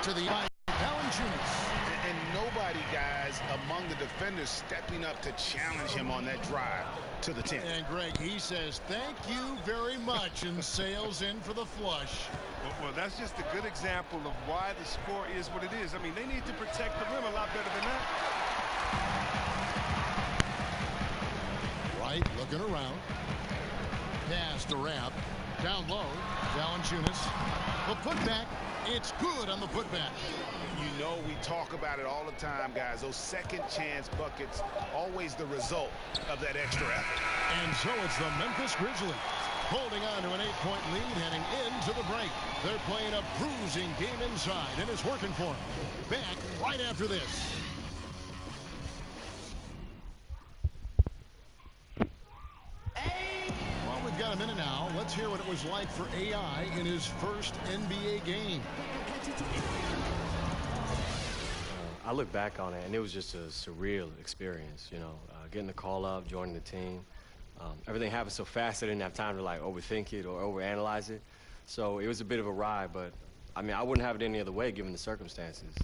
to the eye. Valanciunas. And nobody, guys, among the defenders stepping up to challenge him on that drive to the 10. And Greg, he says, thank you very much, and sails in for the flush. Well, that's just a good example of why the score is what it is. I mean, they need to protect the rim a lot better than that. Wright looking around. Pass to Rapp. Down low. Valanciunas. The putback. It's good on the putback. You know, we talk about it all the time, guys. Those second chance buckets, always the result of that extra effort. And so it's the Memphis Grizzlies holding on to an 8-point lead heading into the break. They're playing a bruising game inside, and it's working for them. Back right after this. Well, we've got a minute now. Let's hear what it was like for AI in his first NBA game. I look back on it, and it was just a surreal experience, you know, getting the call up, joining the team. Everything happened so fast I didn't have time to, like, overthink it or overanalyze it. So it was a bit of a ride, but, I mean, I wouldn't have it any other way given the circumstances.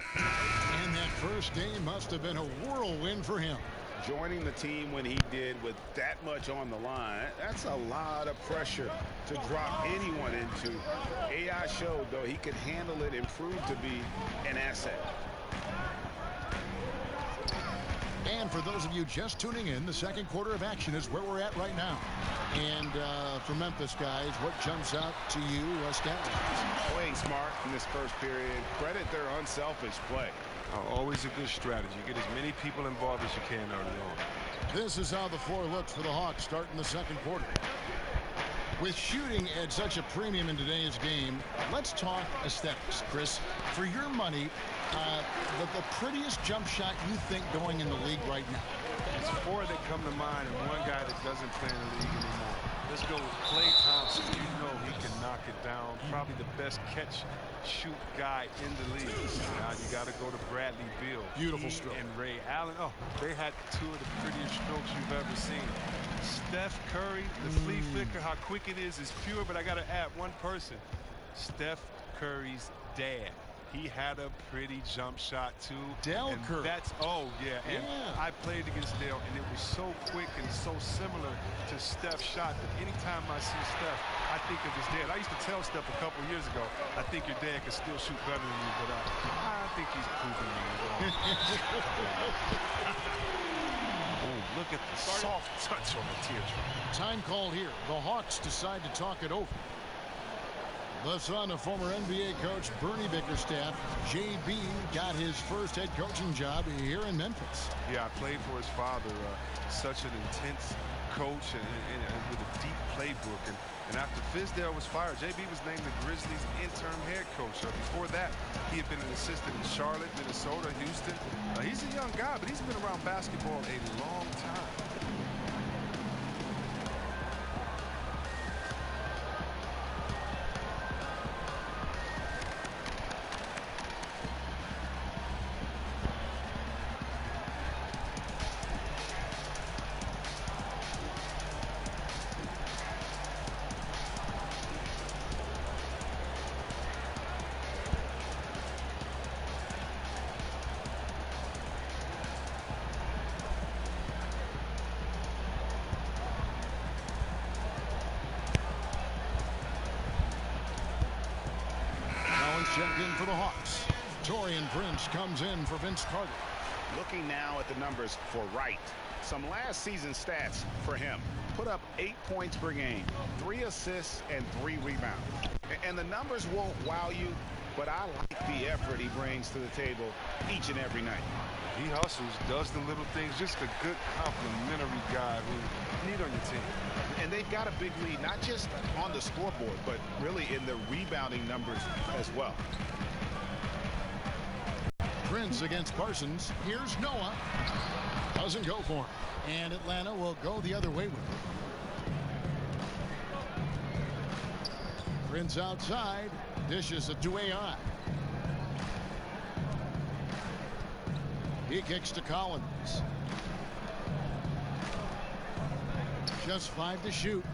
And that first game must have been a whirlwind for him. Joining the team when he did with that much on the line, that's a lot of pressure to drop anyone into. AI showed, though, he could handle it and proved to be an asset. And for those of you just tuning in, the second quarter of action is where we're at right now. And for Memphis, guys, what jumps out to you, stat-wise? Playing smart in this first period. Credit their unselfish play. Always a good strategy. Get as many people involved as you can early on. This is how the floor looks for the Hawks starting the second quarter. With shooting at such a premium in today's game, let's talk aesthetics. Chris, for your money, the prettiest jump shot you think going in the league right now? There's four that come to mind and one guy that doesn't play in the league anymore. Let's go with Klay Thompson. You know he can knock it down. Probably the best catch-shoot guy in the league. Now you got to go to Bradley Beal. Beautiful stroke. And Ray Allen. Oh, they had two of the prettiest strokes you've ever seen. Steph Curry, the flea flicker, how quick it is pure, but I got to add one person. Steph Curry's dad. He had a pretty jump shot, too. Dell Curry. That's, oh, yeah. And I played against Dell, and it was so quick and so similar to Steph's shot that anytime I see Steph, I think of his dad. I used to tell Steph a couple years ago, I think your dad can still shoot better than you, but I think he's proving me wrong. Oh, look at the soft touch on the teardrop. Time call here. The Hawks decide to talk it over. The son of former NBA coach Bernie Bickerstaff, JB, got his first head coaching job here in Memphis. Yeah, I played for his father, such an intense coach and with a deep playbook. And after Fizdale was fired, JB was named the Grizzlies' interim head coach. Before that, he had been an assistant in Charlotte, Minnesota, Houston. He's a young guy, but he's been around basketball a long time. Check in for the Hawks. Taurean Prince comes in for Vince Carter. Looking now at the numbers for Wright. Some last season stats for him. Put up 8 points per game, 3 assists, and 3 rebounds. And the numbers won't wow you, but I like the effort he brings to the table each and every night. He hustles, does the little things, just a good complimentary guy who you need on your team. And they've got a big lead, not just on the scoreboard, but really in the rebounding numbers as well. Prince against Parsons. Here's Noah. Doesn't go for him. And Atlanta will go the other way with him. Prince outside. Dishes it to AI. He kicks to Collins. Just 5 to shoot.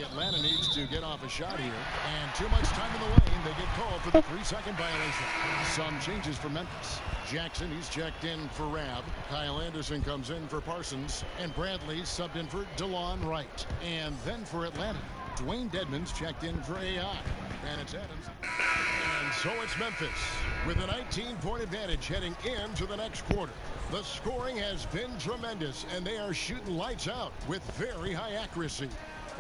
Atlanta needs to get off a shot here. And too much time in the lane. They get called for the 3-second violation. Some changes for Memphis. Jackson, he's checked in for Rabb. Kyle Anderson comes in for Parsons. And Bradley subbed in for DeLon Wright. And then for Atlanta, Dwayne Dedmon's checked in for AI. And it's Adams. And so it's Memphis with a 19-point advantage heading into the next quarter. The scoring has been tremendous, and they are shooting lights out with very high accuracy.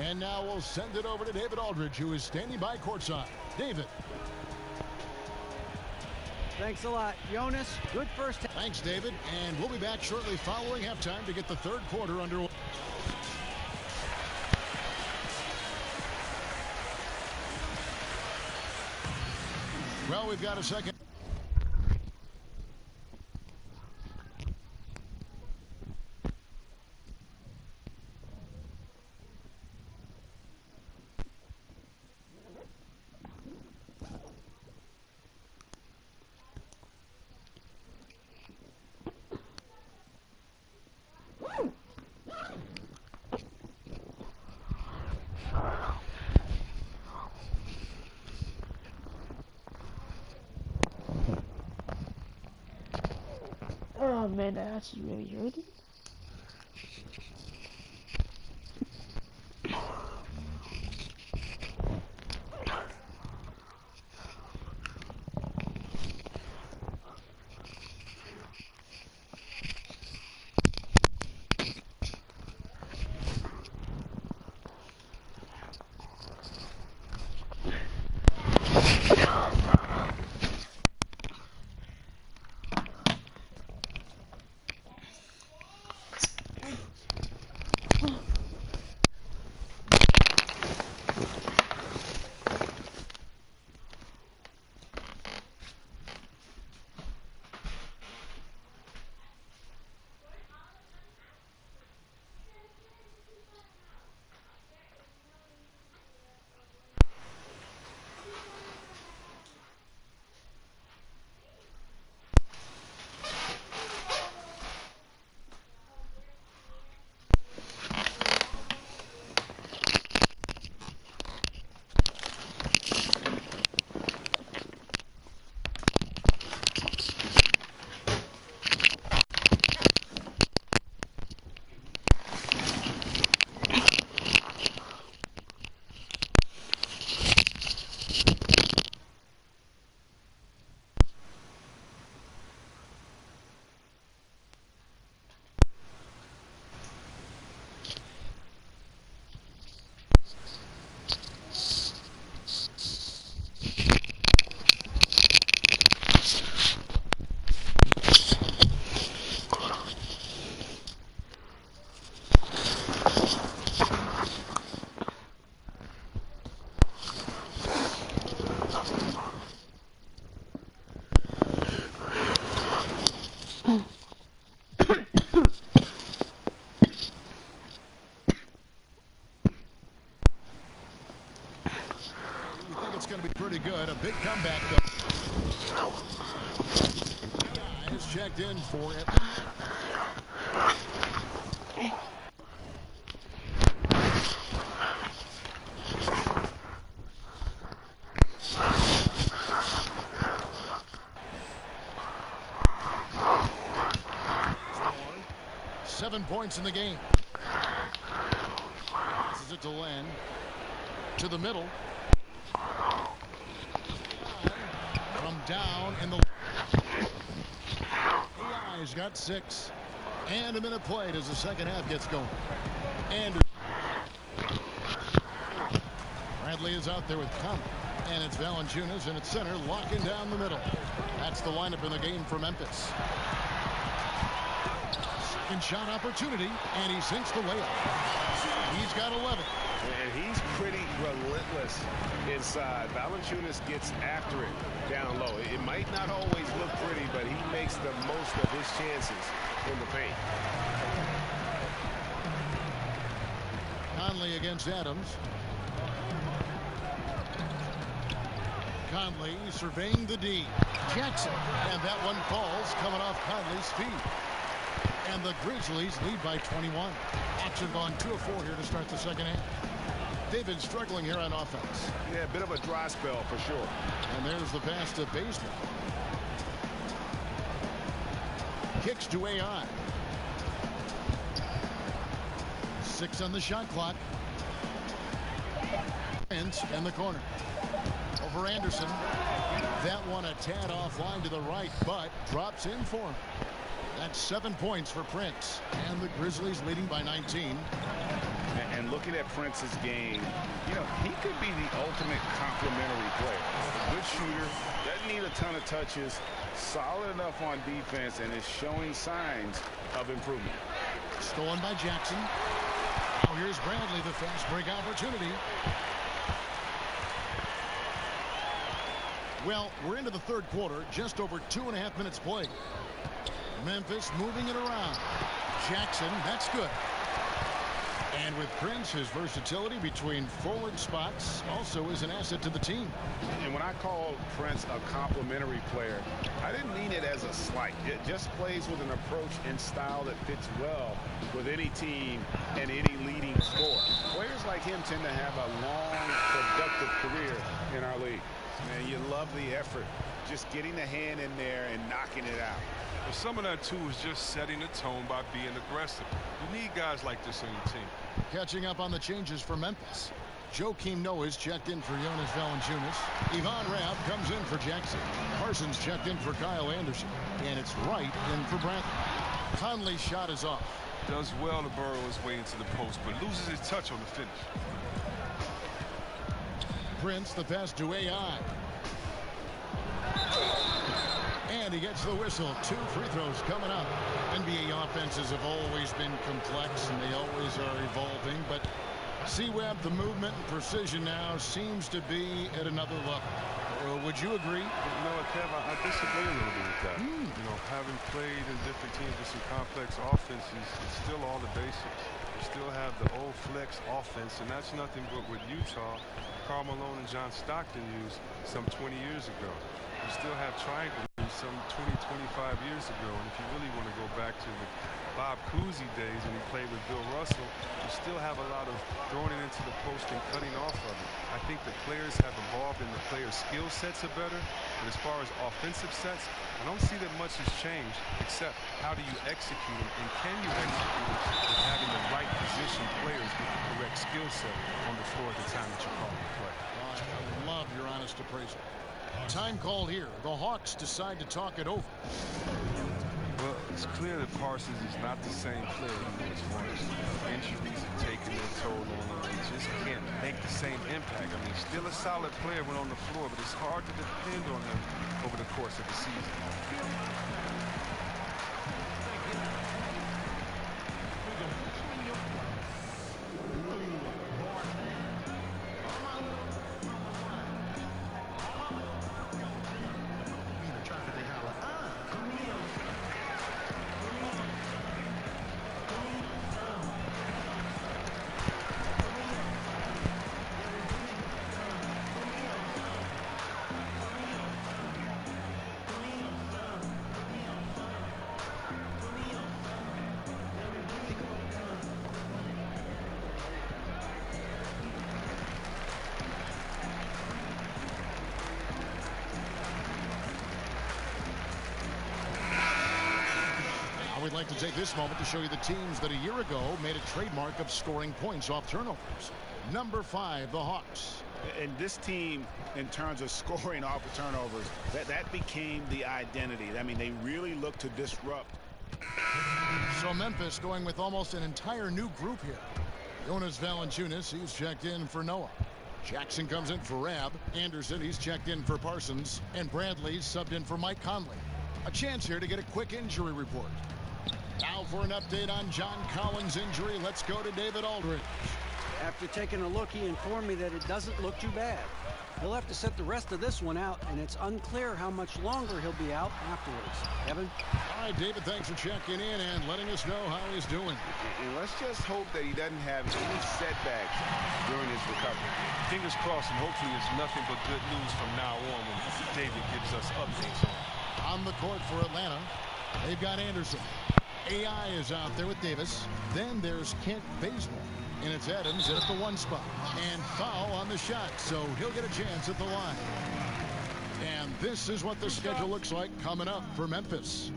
And now we'll send it over to David Aldridge, who is standing by courtside. David. Thanks a lot, Jonas. Good first. Thanks, David. And we'll be back shortly following halftime to get the third quarter underway. Well, we've got a second. Oh man, that ass is really hurting. Pretty good. A big comeback, though. Guys checked in for it. Seven points in the game. This is it to Len. To the middle. Down in the AI's got 6 and a minute played as the second half gets going. And Bradley is out there with Conley, and it's Valanciunas in its center locking down the middle. That's the lineup in the game for Memphis. Second shot opportunity, and he sinks the layup. He's got 11. And he's pretty relentless inside. Valanciunas gets after it down low. It might not always look pretty, but he makes the most of his chances in the paint. Conley against Adams. Conley surveying the D. Jackson. And that one falls coming off Conley's feet. And the Grizzlies lead by 21. Action gone 2 of 4 here to start the second half. They've been struggling here on offense. Yeah, a bit of a dry spell for sure. And there's the pass to Bazemore. Kicks to AI. 6 on the shot clock. In the corner. Over Anderson. That one a tad offline to the right, but drops in for him. That's 7 points for Prince. And the Grizzlies leading by 19. And looking at Prince's game, you know, he could be the ultimate complementary player. Good shooter, doesn't need a ton of touches, solid enough on defense, and is showing signs of improvement. Stolen by Jackson. Now here's Bradley, the fast break opportunity. Well, we're into the third quarter, just over 2.5 minutes played. Memphis moving it around. Jackson, that's good. And with Prince, his versatility between forward spots also is an asset to the team. And when I call Prince a complimentary player, I didn't mean it as a slight. It just plays with an approach and style that fits well with any team and any leading scorer. Players like him tend to have a long, productive career in our league. Man, you love the effort, just getting the hand in there and knocking it out. But some of that, too, is just setting the tone by being aggressive. You need guys like this on your team. Catching up on the changes for Memphis. Joakim Noah's checked in for Jonas Valanciunas. Ivan Rabb comes in for Jackson. Parsons checked in for Kyle Anderson. And it's Wright in for Bradley. Conley's shot is off. Does well to burrow his way into the post, but loses his touch on the finish. Prince, the pass to AI. And he gets the whistle. 2 free throws coming up. NBA offenses have always been complex, and they always are evolving. But C-Webb, the movement and precision now seems to be at another level. Would you agree? You know what, Kev, I disagree a little bit with that. You know, having played in different teams with some complex offenses, it's still all the basics. You still have the old flex offense, and that's nothing but what Utah, Karl Malone, and John Stockton used some 20 years ago. You still have triangle moves some 20, 25 years ago, and if you really want to go back to the Bob Cousy days when he played with Bill Russell, you still have a lot of throwing it into the post and cutting off of it. I think the players have evolved and the players' skill sets are better, but as far as offensive sets, I don't see that much has changed, except how do you execute them, and can you execute them with having the right position players with the correct skill set on the floor at the time that you call the play. I love your honest appraisal. Time called here. The Hawks decide to talk it over. Well, it's clear that Parsons is not the same player he was once. Injuries have taken their toll on him. He just can't make the same impact. I mean, still a solid player when on the floor, but it's hard to depend on him over the course of the season. We'd like to take this moment to show you the teams that a year ago made a trademark of scoring points off turnovers. Number 5, the Hawks. And this team, in terms of scoring off of turnovers, that became the identity. I mean, they really look to disrupt. So Memphis going with almost an entire new group here. Jonas Valanciunas, he's checked in for Noah. Jackson comes in for Rabb. Anderson, he's checked in for Parsons. And Bradley's subbed in for Mike Conley. A chance here to get a quick injury report. Now for an update on John Collins' injury, let's go to David Aldridge. After taking a look, he informed me that it doesn't look too bad. He'll have to sit the rest of this one out, and it's unclear how much longer he'll be out afterwards. Evan? All right, David, thanks for checking in and letting us know how he's doing. And let's just hope that he doesn't have any setbacks during his recovery. Fingers crossed, and hopefully it's nothing but good news from now on when David gives us updates on. On the court for Atlanta, they've got Anderson. AI is out there with Davis. Then there's Kent Bazemore. And it's Adams in at the 1 spot. And foul on the shot, so he'll get a chance at the line. And this is what the schedule looks like coming up for Memphis.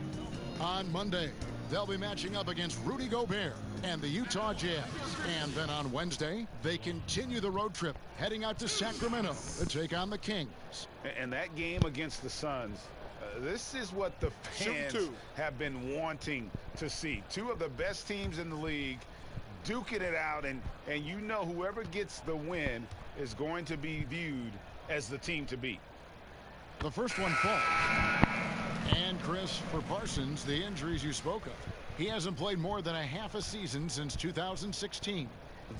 On Monday, they'll be matching up against Rudy Gobert and the Utah Jazz. And then on Wednesday, they continue the road trip, heading out to Sacramento to take on the Kings. And that game against the Suns, this is what the fans have been wanting to see. Two of the best teams in the league duking it out, and you know whoever gets the win is going to be viewed as the team to beat. The first one falls. And Chris, for Parsons, the injuries you spoke of. He hasn't played more than a half a season since 2016.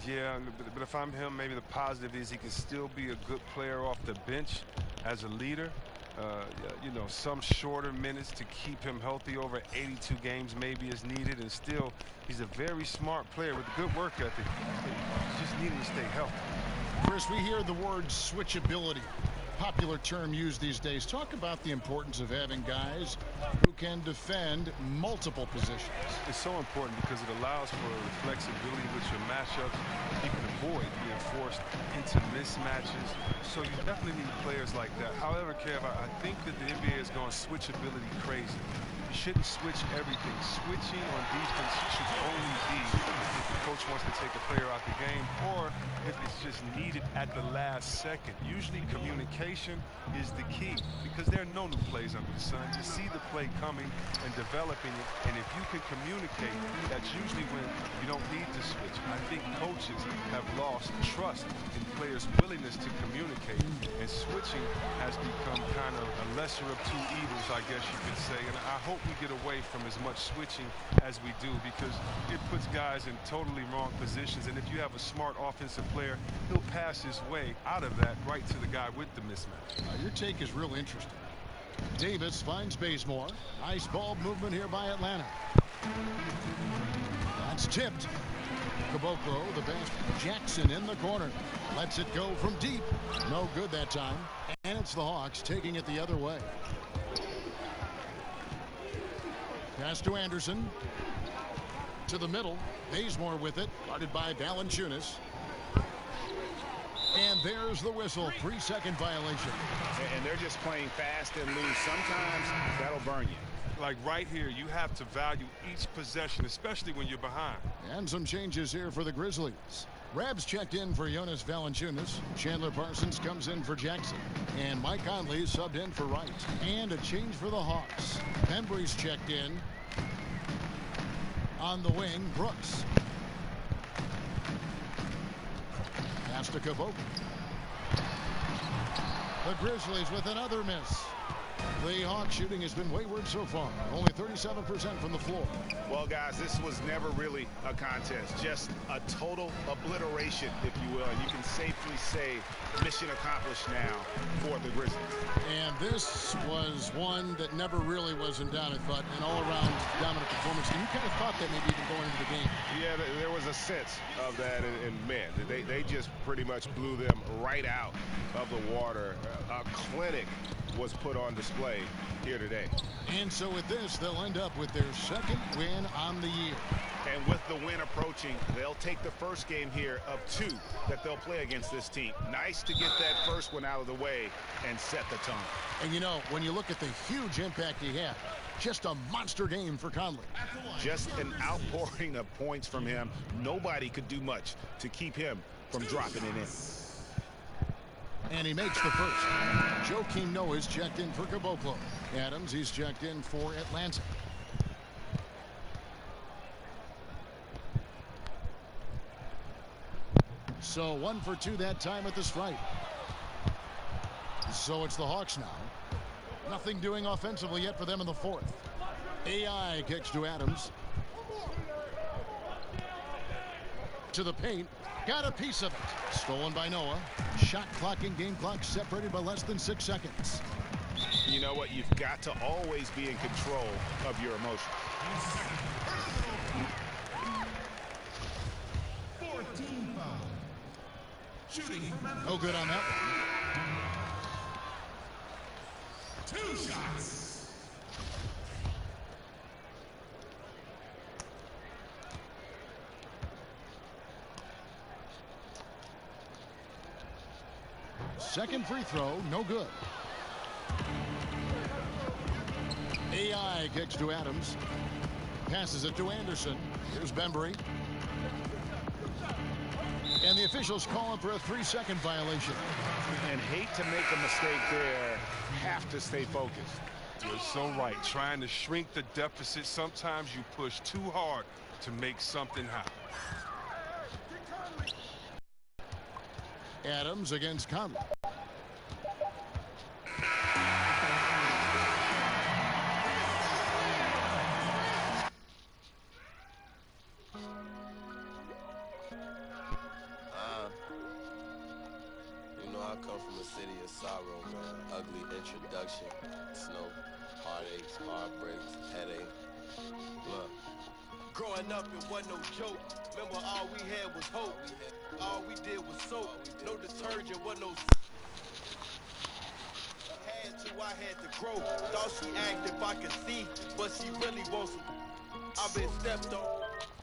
Yeah, but if I'm him, maybe the positive is he can still be a good player off the bench as a leader. You know, some shorter minutes to keep him healthy over 82 games maybe is needed, and still he's a very smart player with a good work ethic. He's just needing to stay healthy. Chris, we hear the word switchability, popular term used these days. Talk about the importance of having guys who can defend multiple positions. It's so important because it allows for the flexibility with your matchups. You can avoid being forced into mismatches. So you definitely need players like that. However, Kev, I think that the NBA has gone switchability crazy. You shouldn't switch everything. Switching on defense should only be if the coach wants to take a player out the game or if it's just needed at the last second. Usually communication is the key because there are no new plays under the sun. You see the play coming and developing it, and if you can communicate, that's usually when you don't need to switch. I think coaches have lost trust in players' willingness to communicate, and switching has become kind of a lesser of two evils, I guess you could say. And I hope we get away from as much switching as we do because it puts guys in totally wrong positions, and if you have a smart offensive player, he'll pass his way out of that right to the guy with the mismatch. Your take is real interesting. Davis finds Bazemore. Nice ball movement here by Atlanta. That's tipped. Caboclo, the best. Jackson in the corner. Lets it go from deep. No good that time. And it's the Hawks taking it the other way. Pass to Anderson. To the middle. Bazemore with it. Guarded by Valanciunas. And there's the whistle. 3-second violation. And they're just playing fast and loose. Sometimes that'll burn you. Like right here, you have to value each possession, especially when you're behind. And some changes here for the Grizzlies. Rabs checked in for Jonas Valanciunas. Chandler Parsons comes in for Jackson. And Mike Conley subbed in for Wright. And a change for the Hawks. Bembry's checked in. On the wing, Brooks. Pass to Caboclo. The Grizzlies with another miss. The Hawks shooting has been wayward so far. Only 37% from the floor. Well, guys, this was never really a contest. Just a total obliteration, if you will. And you can safely say mission accomplished now for the Grizzlies. And this was one that never really was in doubt, I thought. An all-around dominant performance. And you kind of thought that maybe even going into the game. Yeah, there was a sense of that. And man, they just pretty much blew them right out of the water. A clinic was put on display here today. And so with this, they'll end up with their second win on the year. And with the win approaching, they'll take the first game here of 2 that they'll play against this team. Nice to get that first one out of the way and set the tone. And you know, when you look at the huge impact he had, just a monster game for Conley. Just an outpouring of points from him. Nobody could do much to keep him from dropping it in. And he makes the first. Joakim Noah's checked in for Caboclo. Adams, he's checked in for Atlanta. So 1 for 2 that time at the stripe. So it's the Hawks now. Nothing doing offensively yet for them in the fourth. AI kicks to Adams. To the paint. Got a piece of it. Stolen by Noah. Shot clock and game clock separated by less than 6 seconds. You know what? You've got to always be in control of your emotions. 14 foul. Shooting. No good on that one. 2 shots. Second free throw, no good. AI kicks to Adams. Passes it to Anderson. Here's Bembry. And the officials calling for a 3-second violation. And hate to make a mistake there. Have to stay focused. You're so right. Trying to shrink the deficit, sometimes you push too hard to make something happen. Adams against Conley. You know, I come from a city of sorrow, man. Ugly introduction. Snow, heartaches, heartbreaks, headache. Look. Growing up, it wasn't no joke. Remember, all we had was hope. All we did was soap. No detergent, wasn't no. I had to grow. Thought she asked if I could see, but she really wants. I've been stepped on.